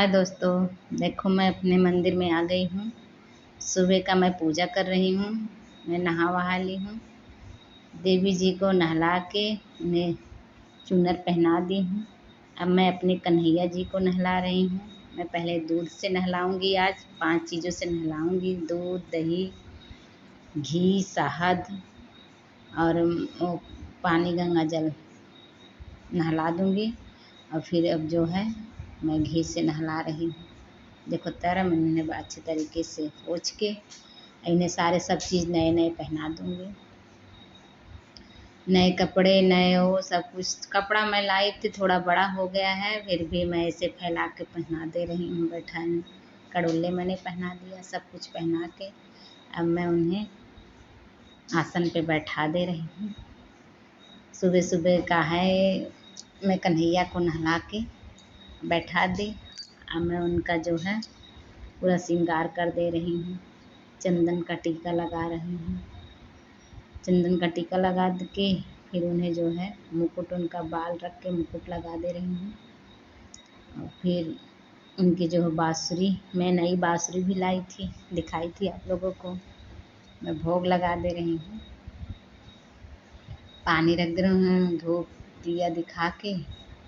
हाय दोस्तों, देखो मैं अपने मंदिर में आ गई हूँ। सुबह का मैं पूजा कर रही हूँ। मैं नहा वहा ली हूँ। देवी जी को नहला के उन्हें चुनर पहना दी हूँ। अब मैं अपने कन्हैया जी को नहला रही हूँ। मैं पहले दूध से नहलाऊंगी। आज 5 चीज़ों से नहलाऊंगी: दूध, दही, घी, शहद और वो पानी, गंगा जल नहला दूंगी। और फिर अब जो है मैं घी से नहला रही हूँ। देखो तारा मैंने इन्हें अच्छे तरीके से पोंछ के इन्हें सारे सब चीज़ नए नए पहना दूंगी। नए कपड़े, नए वो सब कुछ। कपड़ा मैं लाई थी, थोड़ा बड़ा हो गया है, फिर भी मैं इसे फैला के पहना दे रही हूँ। बैठा कड़ोले मैंने पहना दिया, सब कुछ पहना के अब मैं उन्हें आसन पे बैठा दे रही हूँ। सुबह सुबह का है, मैं कन्हैया को नहला के बैठा दी। अब मैं उनका जो है पूरा श्रृंगार कर दे रही हूँ। चंदन का टीका लगा रही हूँ। चंदन का टीका लगा के फिर उन्हें जो है मुकुट, उनका बाल रख के मुकुट लगा दे रही हूँ। और फिर उनकी जो बाँसुरी, मैं नई बाँसुरी भी लाई थी, दिखाई थी आप लोगों को। मैं भोग लगा दे रही हूँ। पानी रख दे रही हूँ, धूप दिया दिखा के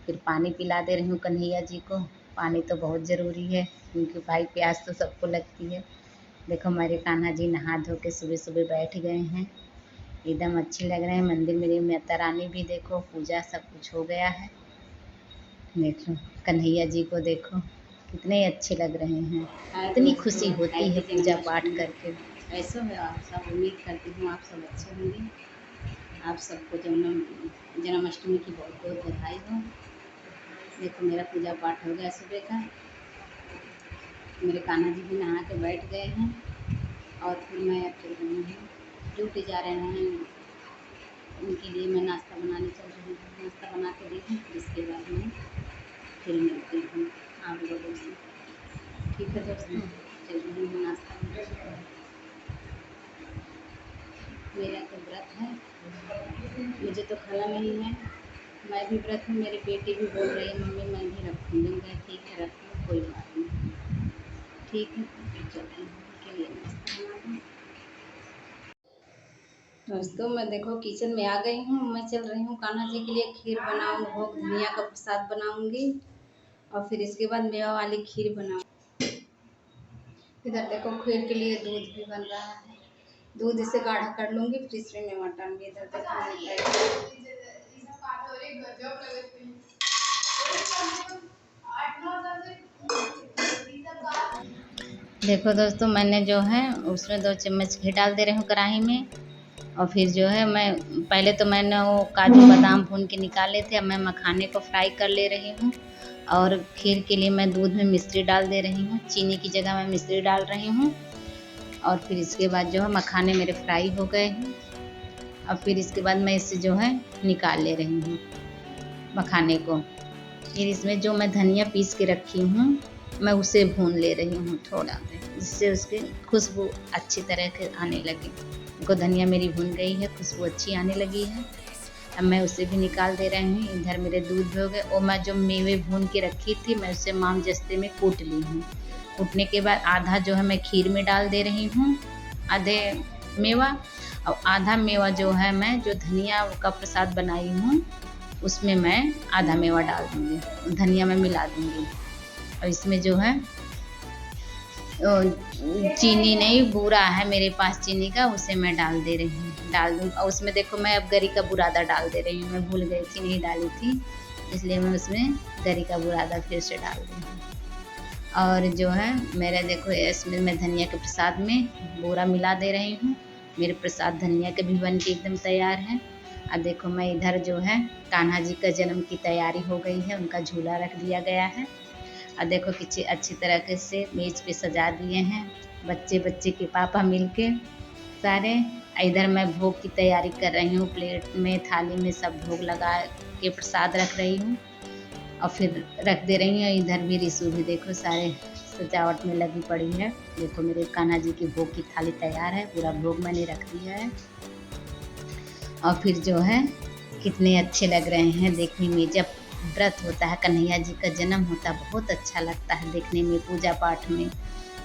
फिर पानी पिला दे रही हूँ कन्हैया जी को। पानी तो बहुत ज़रूरी है, क्योंकि भाई प्यास तो सबको लगती है। देखो मेरे कान्हा जी नहा धो के सुबह सुबह बैठ गए हैं, एकदम अच्छे लग रहे हैं। मंदिर मेरी माता रानी भी देखो, पूजा सब कुछ हो गया है। देखो कन्हैया जी को देखो कितने अच्छे लग रहे हैं। इतनी खुशी होती है पूजा पाठ करके। कैसे हो आप सब? उम्मीद करती हूँ आप सब अच्छे होंगे। आप सबको जन्माष्टमी की बहुत बहुत बधाई हो। देखो मेरा पूजा पाठ हो गया सुबह का। मेरे कान्हा जी भी नहा के बैठ गए हैं और फिर मैं अब चल रही हूँ, ड्यूटी जा रहे हैं। उनके लिए मैं नाश्ता बनाने चल रही हूँ। नाश्ता बना के दी हूँ, फिर इसके बाद मैं फिर मिलती हूँ आप लोगों से। ठीक है दोस्तों, चल रही हूँ नाश्ता बनाने। मेरा तो व्रत है, मुझे तो खाना नहीं है। मैं भी व्रत हूँ, मेरी बेटी भी बोल रही है मम्मी मैं भी रखूँगी। मैं ठीक है रख लो, कोई बात नहीं। ठीक है तो चल रही हूँ के लिए नाश्ता बना दूँ। दोस्तों मैं देखो किचन में आ गई हूँ। मैं चल रही हूँ कान्हा जी के लिए खीर बनाऊँ, भोग धनिया का प्रसाद बनाऊँगी और फिर इसके बाद मेवा वाली खीर बनाऊँ। इधर देखो खीर के लिए दूध भी बन रहा है। दूध इसे गाढ़ा कर लूँगी, फिर इसमें मेवा डालूँगी। इधर देखो देखो दोस्तों मैंने जो है उसमें 2 चम्मच घी डाल दे रही हूँ कढ़ाई में। और फिर जो है मैं पहले तो मैंने वो काजू बादाम भून के निकाले थे, अब मैं मखाने को फ्राई कर ले रही हूँ। और खीर के लिए मैं दूध में मिश्री डाल दे रही हूँ, चीनी की जगह मैं मिश्री डाल रही हूँ। और फिर इसके बाद जो है मखाने मेरे फ्राई हो गए हैं। अब फिर इसके बाद मैं इसे जो है निकाल ले रही हूँ मखाने को। फिर इसमें जो मैं धनिया पीस के रखी हूँ मैं उसे भून ले रही हूँ थोड़ा, जिससे उसकी खुशबू अच्छी तरह से आने लगे। देखो धनिया मेरी भून गई है, खुशबू अच्छी आने लगी है। अब मैं उसे भी निकाल दे रही हूँ। इधर मेरे दूध भी हो गए और मैं जो मेवे भून के रखी थी मैं उसे माम जस्ते में कूट ली हूँ। कूटने के बाद आधा जो है मैं खीर में डाल दे रही हूँ, आधे मेवा, और आधा मेवा जो है मैं जो धनिया का प्रसाद बनाई हूँ उसमें मैं आधा मेवा डाल दूँगी, धनिया में मिला दूँगी। और इसमें जो है चीनी नहीं, बूरा है मेरे पास चीनी का, उसे मैं डाल दे रही हूँ, डाल दूँ। और उसमें देखो मैं अब गरी का बुरादा डाल दे रही हूँ। मैं भूल गई थी, नहीं डाली थी, इसलिए मैं उसमें गरी का बुरादा फिर से डाल रही हूँ। और जो है मेरा देखो इसमें मैं धनिया के प्रसाद में बूरा मिला दे रही हूँ। मेरे प्रसाद धनिया के भी बन के एकदम तैयार है। अब देखो मैं इधर जो है कान्हा जी का जन्म की तैयारी हो गई है, उनका झूला रख दिया गया है। और देखो कितने अच्छी तरह से मेज पे सजा दिए हैं, बच्चे बच्चे के पापा मिलके सारे। इधर मैं भोग की तैयारी कर रही हूँ, प्लेट में थाली में सब भोग लगा के प्रसाद रख रही हूँ और फिर रख दे रही हूँ। इधर भी रिसू भी देखो सारे सजावट में लगी पड़ी है। देखो मेरे कान्हा जी की भोग की थाली तैयार है, पूरा भोग मैंने रख दिया है। और फिर जो है कितने अच्छे लग रहे हैं देखने में। जब व्रत होता है, कन्हैया जी का जन्म होता है, बहुत अच्छा लगता है देखने में, पूजा पाठ में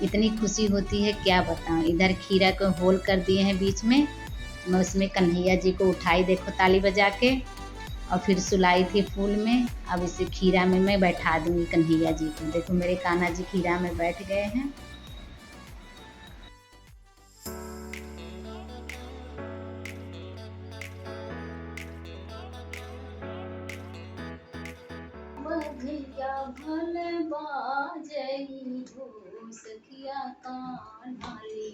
इतनी खुशी होती है क्या बताऊँ। इधर खीरा को होल कर दिए हैं बीच में, मैं उसमें कन्हैया जी को उठाई, देखो ताली बजा के, और फिर सुलाई थी फूल में। अब इसे खीरा में मैं बैठा दूंगी कन्हैया जी को। देखो मेरे कान्हा जी खीरा में बैठ गए हैं। बधिया भल बाजई हो सखिया कान्हाली,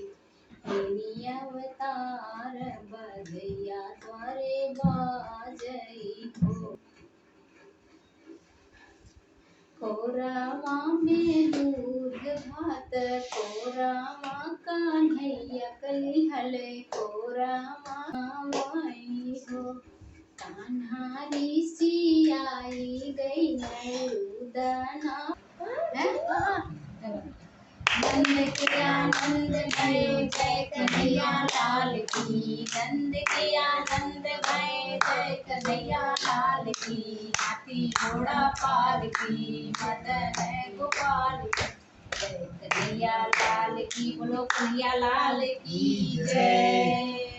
हेनी अवतार बधिया द्वारे बाजई हो। कोरावा में दूध भात, कोरावा कन्हैया कलिहले, कोरावा माई हो। कान्हारी सी आई गई नैलूदना, नंद के आनंद भये जय कन्हैया लाल की, नंद के आनंद भये जय कन्हैया लाल की। हाथी घोड़ा पाल की, मदन गोपाल की, जय कन्हैया लाल की। बोलो कन्हैया लाल की जय।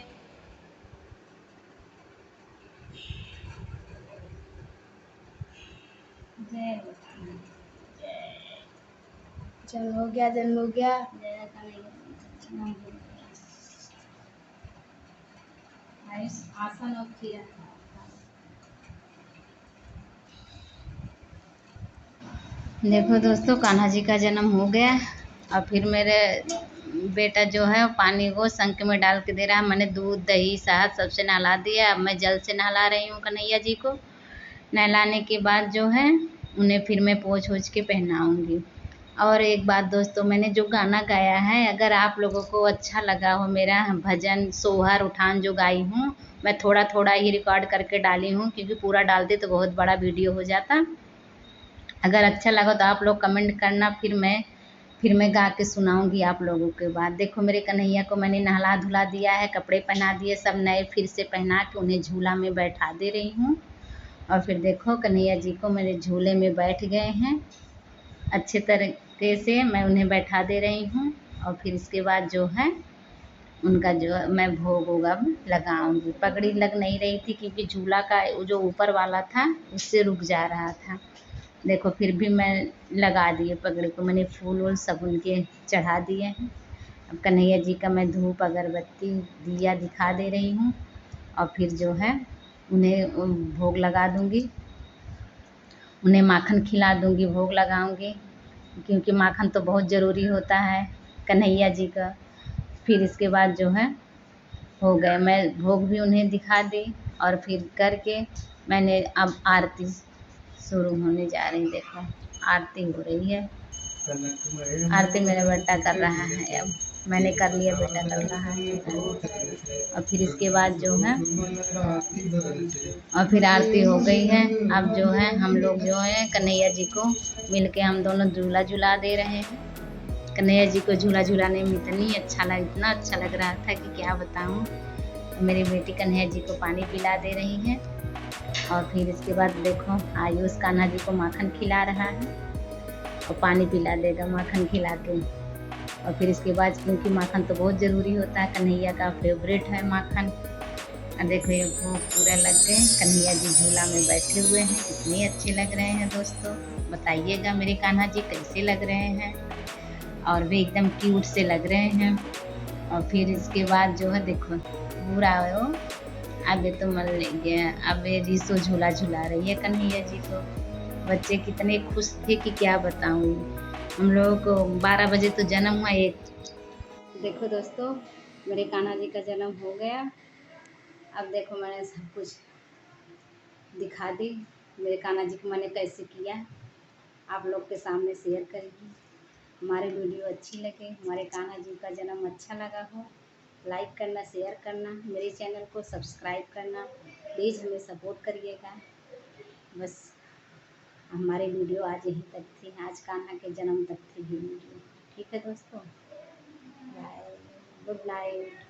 जय जन्म हो गया, जन्म हो गया। जय कन्हैया। आसन और खीरा। देखो दोस्तों, कान्हा जी का जन्म हो गया। और फिर मेरे बेटा जो है पानी को संक में डाल के दे रहा है। मैंने दूध दही शहद सबसे नहला दिया। अब मैं जल से नहला रही हूँ कन्हैया जी को। नहलाने के बाद जो है उन्हें फिर मैं पोंछ ओछ के पहनाऊँगी। और एक बात दोस्तों, मैंने जो गाना गाया है, अगर आप लोगों को अच्छा लगा हो, मेरा भजन सोहर उठान जो गाई हूँ, मैं थोड़ा थोड़ा ही रिकॉर्ड करके डाली हूँ, क्योंकि पूरा डालते तो बहुत बड़ा वीडियो हो जाता। अगर अच्छा लगा तो आप लोग कमेंट करना, फिर मैं गा के सुनाऊंगी आप लोगों के बाद। देखो मेरे कन्हैया को मैंने नहला धुला दिया है, कपड़े पहना दिए, सब नए फिर से पहना के उन्हें झूला में बैठा दे रही हूँ। और फिर देखो कन्हैया जी को मेरे झूले में बैठ गए हैं, अच्छे तरीके से मैं उन्हें बैठा दे रही हूँ। और फिर इसके बाद जो है उनका जो मैं भोग होगा लगाऊंगी। पगड़ी लग नहीं रही थी, क्योंकि झूला का जो ऊपर वाला था उससे रुक जा रहा था। देखो फिर भी मैं लगा दिए पगड़ी को, मैंने फूल वूल सब उनके चढ़ा दिए हैं। अब कन्हैया जी का मैं धूप अगरबत्ती दिया दिखा दे रही हूँ। और फिर जो है उन्हें भोग लगा दूंगी, उन्हें माखन खिला दूंगी, भोग लगाऊंगी, क्योंकि माखन तो बहुत ज़रूरी होता है कन्हैया जी का। फिर इसके बाद जो है हो गए, मैं भोग भी उन्हें दिखा दी। और फिर करके मैंने अब आरती शुरू होने जा रही। देखो आरती हो रही है, आरती मेरा बेटा कर रहा है। अब मैंने कर लिया, बेटा कर रहा है। और फिर इसके बाद जो है और फिर आरती हो गई है। अब जो है हम लोग जो है कन्हैया जी को मिलके हम दोनों झूला झूला दे रहे हैं। कन्हैया जी को झूला झूलाने में इतना अच्छा लग रहा था कि क्या बताऊं। मेरी बेटी कन्हैया जी को पानी पिला दे रही है। और फिर इसके बाद देखो आयुष कान्हा जी को माखन खिला रहा है, और पानी पिला देगा माखन खिला के। और फिर इसके बाद, क्योंकि माखन तो बहुत ज़रूरी होता है, कन्हैया का फेवरेट है माखन। और देखो ये भोग पूरा लग गए, कन्हैया जी झूला में बैठे हुए हैं, कितने अच्छे लग रहे हैं दोस्तों। बताइएगा मेरे कान्हा जी कैसे लग रहे हैं, और भी एकदम क्यूट से लग रहे हैं। और फिर इसके बाद जो है देखो पूरा वो अब ये तो मन ले गया। अब ये रिसो झूला झूला रही है कन्हैया जी को। बच्चे कितने खुश थे कि क्या बताऊँ। हम लोगों को 12 बजे तो जन्म हुआ। एक देखो दोस्तों, मेरे कान्हा जी का जन्म हो गया। अब देखो मैंने सब कुछ दिखा दी, मेरे कान्हा जी को मैंने कैसे किया, आप लोग के सामने शेयर करेंगी। हमारे वीडियो अच्छी लगे, हमारे कान्हा जी का जन्म अच्छा लगा हो, लाइक करना, शेयर करना, मेरे चैनल को सब्सक्राइब करना, प्लीज़ हमें सपोर्ट करिएगा। बस हमारे वीडियो आज यहीं तक थी, आज कान्हा के जन्म तक थी वीडियो। ठीक है दोस्तों, बाय, गुड नाइट।